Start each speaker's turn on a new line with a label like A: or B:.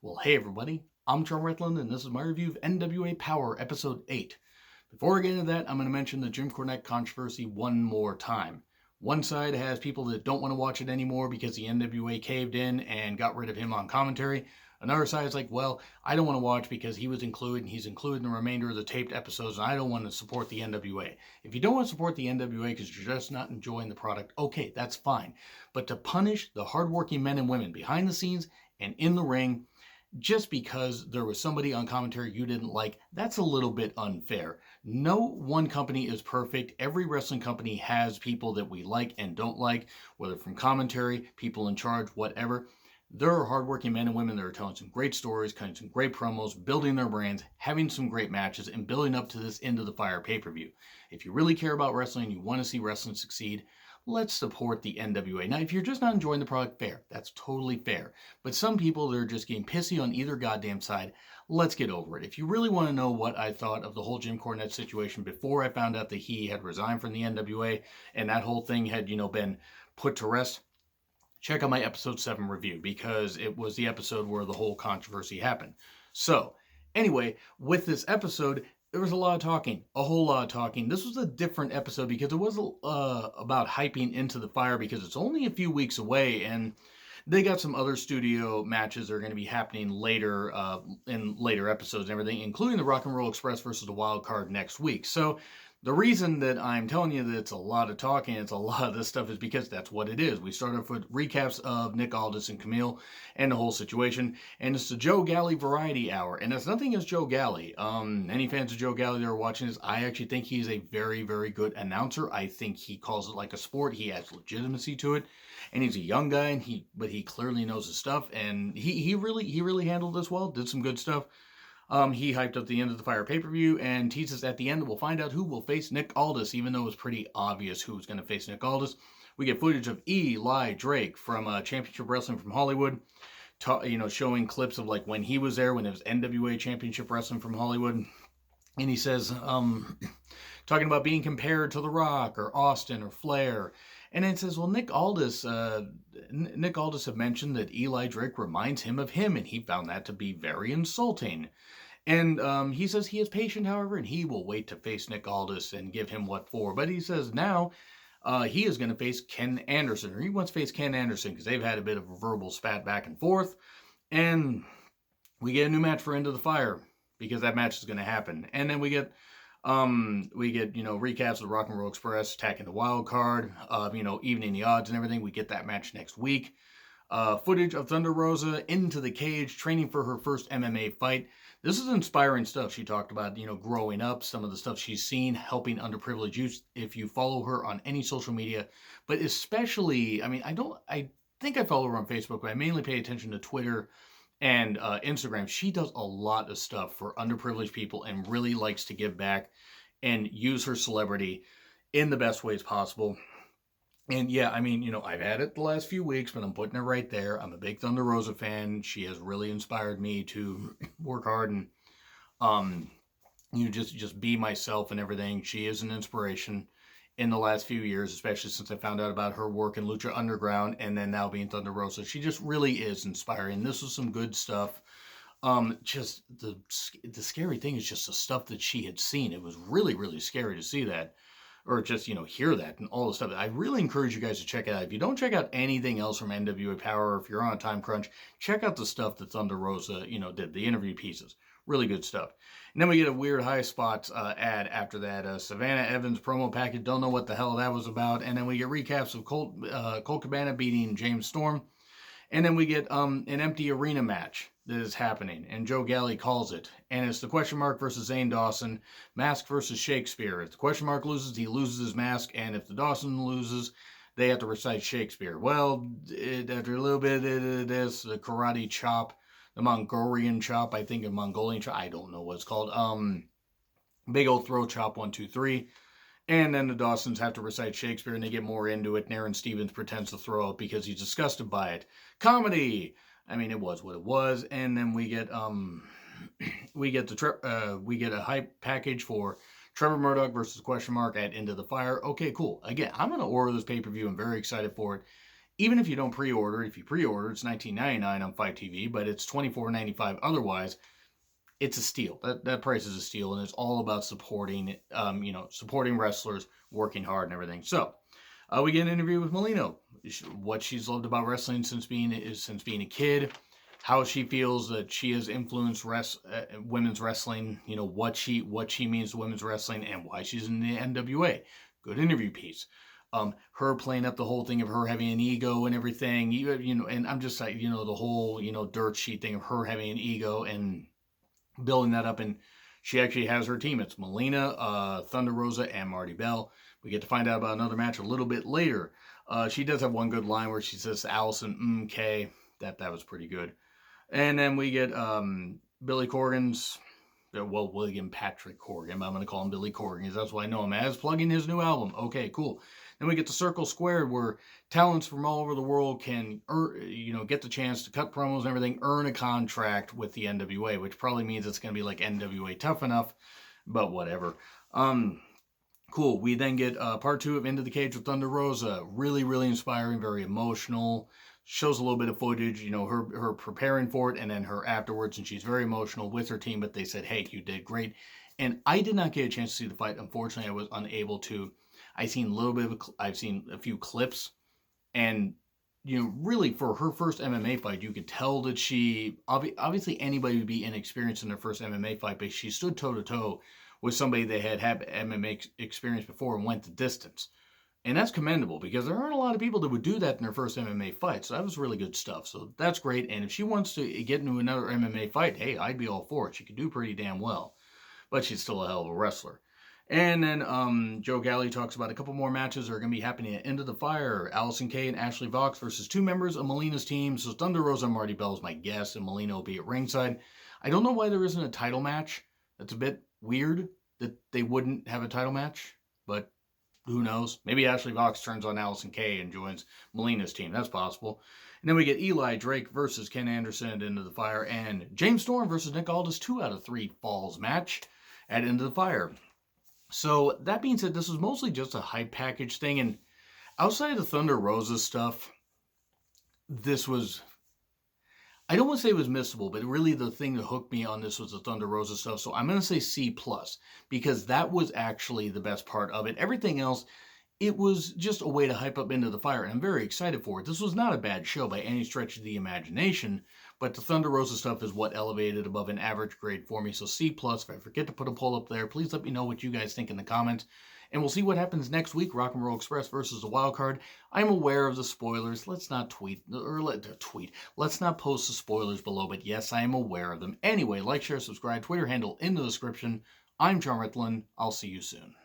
A: Well, hey everybody, I'm John Retland, and this is my review of NWA Powerrr Episode 8. Before I get into that, I'm going to mention the Jim Cornette controversy one more time. One side has people that don't want to watch it anymore because the NWA caved in and got rid of him on commentary. Another side is like, well, I don't want to watch because he was included, and he's included in the remainder of the taped episodes, and I don't want to support the NWA. If you don't want to support the NWA because you're just not enjoying the product, okay, that's fine. But to punish the hardworking men and women behind the scenes and in the ring just because there was somebody on commentary you didn't like, that's a little bit unfair. No one company is perfect. Every wrestling company has people that we like and don't like, whether from commentary, people in charge, whatever. There are hardworking men and women that are telling some great stories, cutting some great promos, building their brands, having some great matches, and building up to this Into the Fire pay-per-view. If you really care about wrestling and you want to see wrestling succeed, let's support the NWA. Now, if you're just not enjoying the product, fair. That's totally fair. But some people, they're just getting pissy on either goddamn side. Let's get over it. If you really want to know what I thought of the whole Jim Cornette situation before I found out that he had resigned from the NWA and that whole thing had, been put to rest, check out my episode 7 review because it was the episode where the whole controversy happened. So, anyway, with this episode, there was a lot of talking, a whole lot of talking. This was a different episode because it was about hyping Into the Fire because it's only a few weeks away, and they got some other studio matches that are going to be happening later in later episodes and everything, including the Rock and Roll Express versus the Wild Card next week. So the reason that I'm telling you that it's a lot of talking, it's a lot of this stuff, is because that's what it is. We start off with recaps of Nick Aldis and Camille and the whole situation, and it's the Joe Galli Variety Hour, and it's nothing against Joe Galli. Any fans of Joe Galli that are watching this, I actually think he's a very, very good announcer. I think he calls it like a sport. He has legitimacy to it, and he's a young guy, and but he clearly knows his stuff, and he really handled this well, did some good stuff. He hyped up the End of the Fire pay-per-view and teases at the end we'll find out who will face Nick Aldis, even though it was pretty obvious who was going to face Nick Aldis. We get footage of Eli Drake from Championship Wrestling from Hollywood, showing clips of like when he was there, when it was NWA Championship Wrestling from Hollywood. And he says, talking about being compared to The Rock or Austin or Flair. And then it says, well, Nick Aldis had mentioned that Eli Drake reminds him of him, and he found that to be very insulting. And he says he is patient, however, and he will wait to face Nick Aldis and give him what for. But he says now he is going to face Ken Anderson, or he wants to face Ken Anderson because they've had a bit of a verbal spat back and forth. And we get a new match for Into the Fire because that match is going to happen. And then we get recaps of the Rock and Roll Express attacking the Wild Card, evening the odds and everything. We get that match next week. Footage of Thunder Rosa into the cage, training for her first MMA fight. This is inspiring stuff. She talked about, growing up, some of the stuff she's seen, helping underprivileged youth. If you follow her on any social media, but especially, I think I follow her on Facebook, but I mainly pay attention to Twitter and Instagram. She does a lot of stuff for underprivileged people and really likes to give back and use her celebrity in the best ways possible. And yeah, I've had it the last few weeks, but I'm putting it right there. I'm a big Thunder Rosa fan. She has really inspired me to work hard and, just be myself and everything. She is an inspiration in the last few years, especially since I found out about her work in Lucha Underground and then now being Thunder Rosa. She just really is inspiring. This was some good stuff. Just the scary thing is just the stuff that she had seen. It was really, really scary to see that. Or just, hear that and all the stuff. I really encourage you guys to check it out. If you don't check out anything else from NWA Powerrr, or if you're on a time crunch, check out the stuff that Thunder Rosa, did, the interview pieces. Really good stuff. And then we get a weird high spots ad after that. Savannah Evans promo package. Don't know what the hell that was about. And then we get recaps of Colt Cabana beating James Storm. And then we get an empty arena match that is happening, and Joe Galli calls it. And it's the Question Mark versus Zane Dawson, Mask versus Shakespeare. If the Question Mark loses, he loses his mask, and if the Dawson loses, they have to recite Shakespeare. Well, after a little bit of this, the karate chop, the Mongolian chop, I think a Mongolian chop, I don't know what it's called. Big old throw chop, 1, 2, 3. And then the Dawsons have to recite Shakespeare, and they get more into it. And Aaron Stevens pretends to throw up because he's disgusted by it. Comedy! It was what it was. And then we get a hype package for Trevor Murdoch versus Question Mark at Into the Fire. Okay, cool. Again, I'm going to order this pay-per-view. I'm very excited for it. Even if you don't pre-order, if you pre-order, it's $19.99 on Fight TV, but it's $24.95 otherwise. It's a steal. That price is a steal, and it's all about supporting, supporting wrestlers, working hard and everything. So, we get an interview with Melina, what she's loved about wrestling since being a kid, how she feels that she has influenced women's wrestling, what she means to women's wrestling, and why she's in the NWA. Good interview piece. Her playing up the whole thing of her having an ego and everything, and I'm just like, the whole, dirt sheet thing of her having an ego and building that up, and she actually has her team. It's Melina, Thunder Rosa, and Marty Bell. We get to find out about another match a little bit later. She does have one good line where she says Allison, K. That was pretty good. And then we get Billy Corgan's, William Patrick Corgan, but I'm going to call him Billy Corgan because that's what I know him as, plugging his new album. Okay, cool. Then we get the Circle Squared, where talents from all over the world can, get the chance to cut promos and everything, earn a contract with the NWA, which probably means it's going to be like NWA Tough Enough, but whatever. Cool. We then get part 2 of Into the Cage with Thunder Rosa. Really, really inspiring, very emotional. Shows a little bit of footage, her preparing for it, and then her afterwards, and she's very emotional with her team, but they said, hey, you did great. And I did not get a chance to see the fight. Unfortunately, I was unable to. I've seen a few clips, and really for her first MMA fight, you could tell that she obviously anybody would be inexperienced in their first MMA fight, but she stood toe to toe with somebody that had MMA experience before and went the distance, and that's commendable because there aren't a lot of people that would do that in their first MMA fight. So that was really good stuff. So that's great. And if she wants to get into another MMA fight, hey, I'd be all for it. She could do pretty damn well, but she's still a hell of a wrestler. And then Joe Galley talks about a couple more matches that are going to be happening at Into the Fire. Allison Kay and Ashley Vox versus 2 members of Melina's team. So Thunder Rosa and Marty Bell is my guess, and Melina will be at ringside. I don't know why there isn't a title match. That's a bit weird that they wouldn't have a title match, but who knows? Maybe Ashley Vox turns on Allison Kay and joins Melina's team. That's possible. And then we get Eli Drake versus Ken Anderson at Into the Fire, and James Storm versus Nick Aldis, 2 out of 3 falls match at Into the Fire. So that being said, this was mostly just a hype package thing, and outside of the Thunder Rosa stuff, this was, I don't want to say it was missable, but really the thing that hooked me on this was the Thunder Rosa stuff. So I'm going to say C+, because that was actually the best part of it. Everything else, it was just a way to hype up Into the Fire, and I'm very excited for it. This was not a bad show by any stretch of the imagination, but the Thunder Rosa stuff is what elevated above an average grade for me. So C+. If I forget to put a poll up there, please let me know what you guys think in the comments. And we'll see what happens next week, Rock and Roll Express versus the Wild Card. I'm aware of the spoilers. Let's not Let's not post the spoilers below, but yes, I am aware of them. Anyway, like, share, subscribe, Twitter handle in the description. I'm John Ritlin. I'll see you soon.